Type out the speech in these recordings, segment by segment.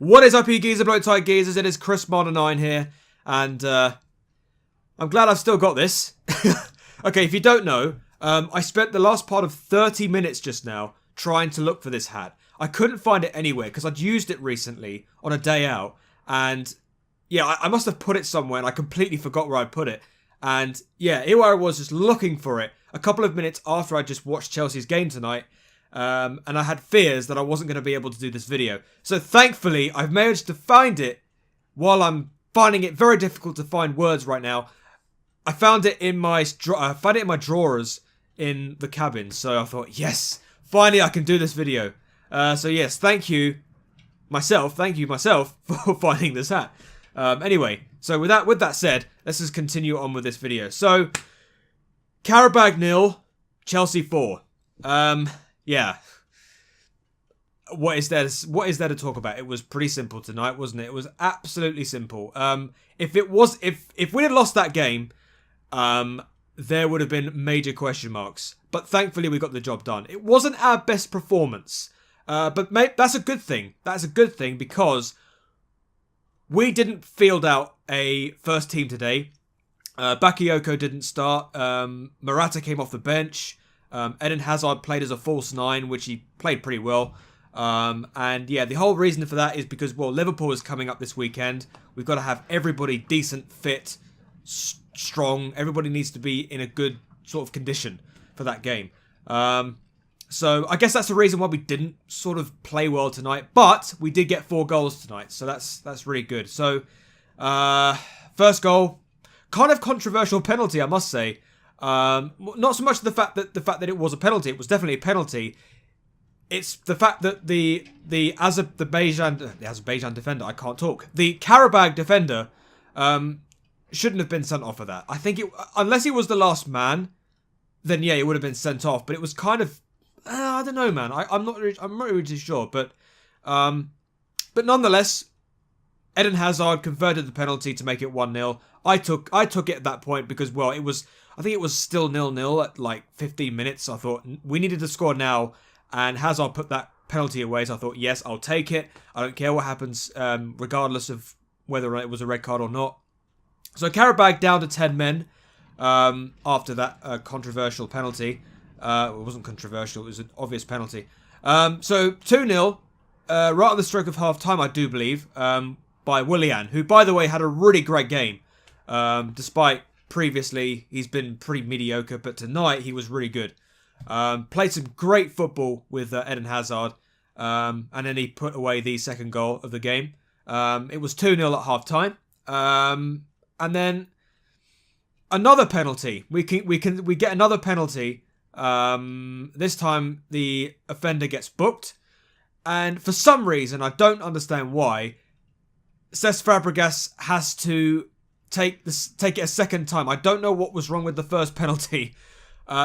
What is up, you geezer, bloke tight geezers? It is Chris Modern 9 here, and I'm glad I've still got this. Okay, if you don't know, I spent the last part of 30 minutes just now trying to look for this hat. I couldn't find it anywhere because I'd used it recently on a day out, and yeah, I must have put it somewhere and I completely forgot where I put it. And yeah, here I was just looking for it a couple of minutes after I just watched Chelsea's game tonight. And I had fears that I wasn't going to be able to do this video. So thankfully, I've managed to find it while I'm finding it very difficult to find words right now. I found it in my drawers in the cabin. So I thought, yes, finally I can do this video. So yes, thank you myself for finding this hat. Anyway, so with that said, let's just continue on with this video. So, QARABAÐ 0, Chelsea 4. Yeah. What is there to talk about? It was pretty simple tonight, wasn't it? It was absolutely simple. If we'd have lost that game, there would have been major question marks. But thankfully we got the job done. It wasn't our best performance. But mate, that's a good thing. That's a good thing because we didn't field out a first team today. Bakayoko didn't start. Morata came off the bench. Eden Hazard played as a false 9, which he played pretty well. And yeah, the whole reason for that is because, well, Liverpool is coming up this weekend. We've got to have everybody decent, fit, strong. Everybody needs to be in a good sort of condition for that game. So I guess that's the reason why we didn't sort of play well tonight. But we did get 4 goals tonight, so that's really good. So first goal, kind of controversial penalty, I must say. Not so much the fact that it was a penalty. It was definitely a penalty. It's the fact that the Azerbaijan defender, I can't talk. The QARABAÐ defender shouldn't have been sent off for that. I think unless he was the last man, then yeah, it would have been sent off. But it was kind of I don't know, man. I'm not really too sure, but nonetheless, Eden Hazard converted the penalty to make it 1-0. I took it at that point because, well, I think it was still 0-0 at like 15 minutes. I thought we needed to score now, and Hazard put that penalty away. So I thought, yes, I'll take it. I don't care what happens, regardless of whether or not it was a red card or not. So QARABAG down to 10 men after that controversial penalty. It wasn't controversial, it was an obvious penalty. So 2-0, right on the stroke of half-time, I do believe, by Willian, who, by the way, had a really great game. Despite previously he's been pretty mediocre, but tonight he was really good. Played some great football with Eden Hazard, and then he put away the second goal of the game. It was 2-0 at half-time. And then another penalty. We get another penalty. This time the offender gets booked, and for some reason, I don't understand why, Fabregas has to take it a second time. I don't know what was wrong with the first penalty.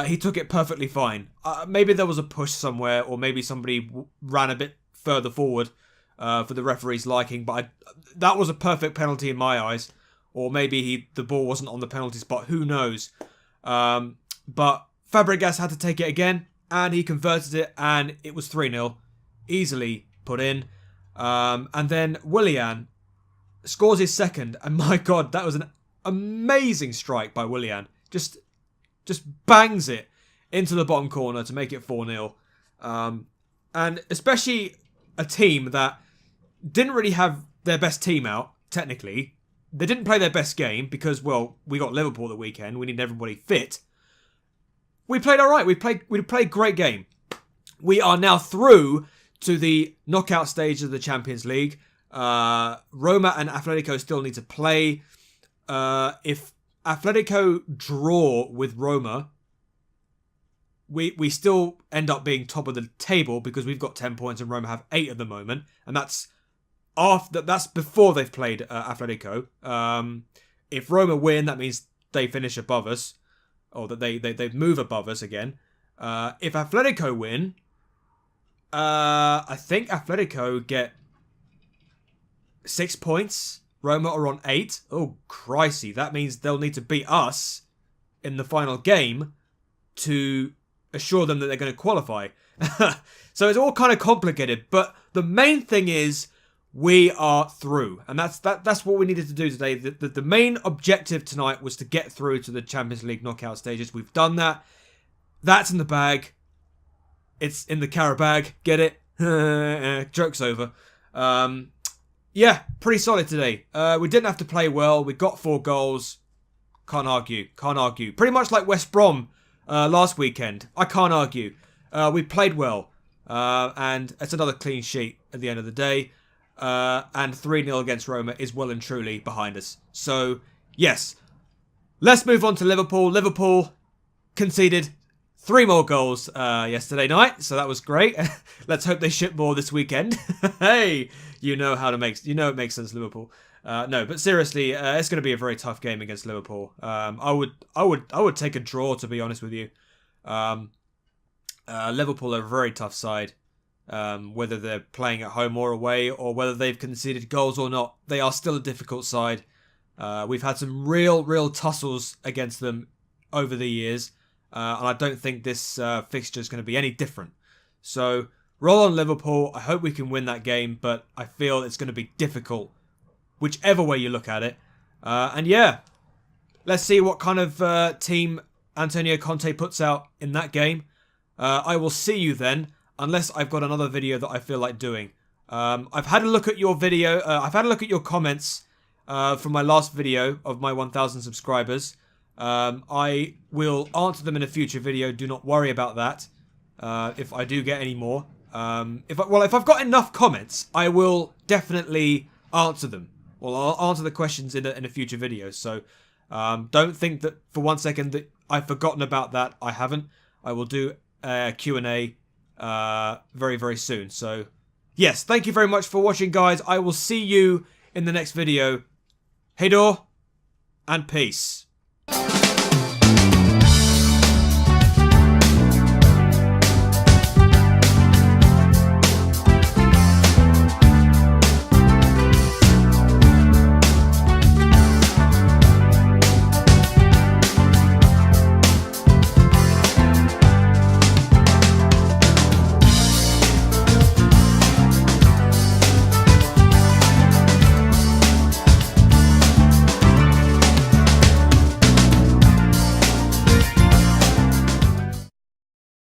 He took it perfectly fine. Maybe there was a push somewhere, or maybe somebody ran a bit further forward for the referee's liking, but that was a perfect penalty in my eyes. Or maybe the ball wasn't on the penalty spot. Who knows? But Fabregas had to take it again, and he converted it, and it was 3-0. Easily put in. And then Willian scores his second, and my God, that was an amazing strike by Willian. Just bangs it into the bottom corner to make it 4-0. And especially a team that didn't really have their best team out, technically. They didn't play their best game because, well, we got Liverpool the weekend. We need everybody fit. We played all right. We played a great game. We are now through to the knockout stage of the Champions League. Roma and Atletico still need to play. If Atletico draw with Roma, we still end up being top of the table because we've got 10 points and Roma have 8 at the moment, and that's before they've played Atletico. If Roma win, that means they finish above us, or that they move above us again. If Atletico win, I think Atletico get 6 points. Roma are on 8. Oh, crikey. That means they'll need to beat us in the final game to assure them that they're going to qualify. So it's all kind of complicated. But the main thing is we are through. And that's what we needed to do today. The main objective tonight was to get through to the Champions League knockout stages. We've done that. That's in the bag. It's in the QARABAÐ. Get it? Joke's over. Yeah, pretty solid today. We didn't have to play well. We got 4 goals. Can't argue. Can't argue. Pretty much like West Brom last weekend. I can't argue. We played well. And it's another clean sheet at the end of the day. And 3-0 against Roma is well and truly behind us. So, yes. Let's move on to Liverpool. Liverpool conceded 3 more goals yesterday night. So that was great. Let's hope they ship more this weekend. Hey, you know how to make... You know it makes sense, Liverpool. No, but seriously, it's going to be a very tough game against Liverpool. I would take a draw, to be honest with you. Liverpool are a very tough side. Whether they're playing at home or away, or whether they've conceded goals or not, they are still a difficult side. We've had some real tussles against them over the years, and I don't think this fixture is going to be any different. So, roll on Liverpool. I hope we can win that game, but I feel it's going to be difficult, whichever way you look at it. And yeah, let's see what kind of team Antonio Conte puts out in that game. I will see you then. Unless I've got another video that I feel like doing. I've had a look at your video. I've had a look at your comments from my last video of my 1,000 subscribers. I will answer them in a future video. Do not worry about that. If I do get any more. If I've got enough comments, I will definitely answer them. Well, I'll answer the questions in a future video. So don't think that for 1 second that I've forgotten about that. I haven't. I will do a Q&A very soon. So yes, thank you very much for watching, guys. I will see you in the next video. Hey door and peace.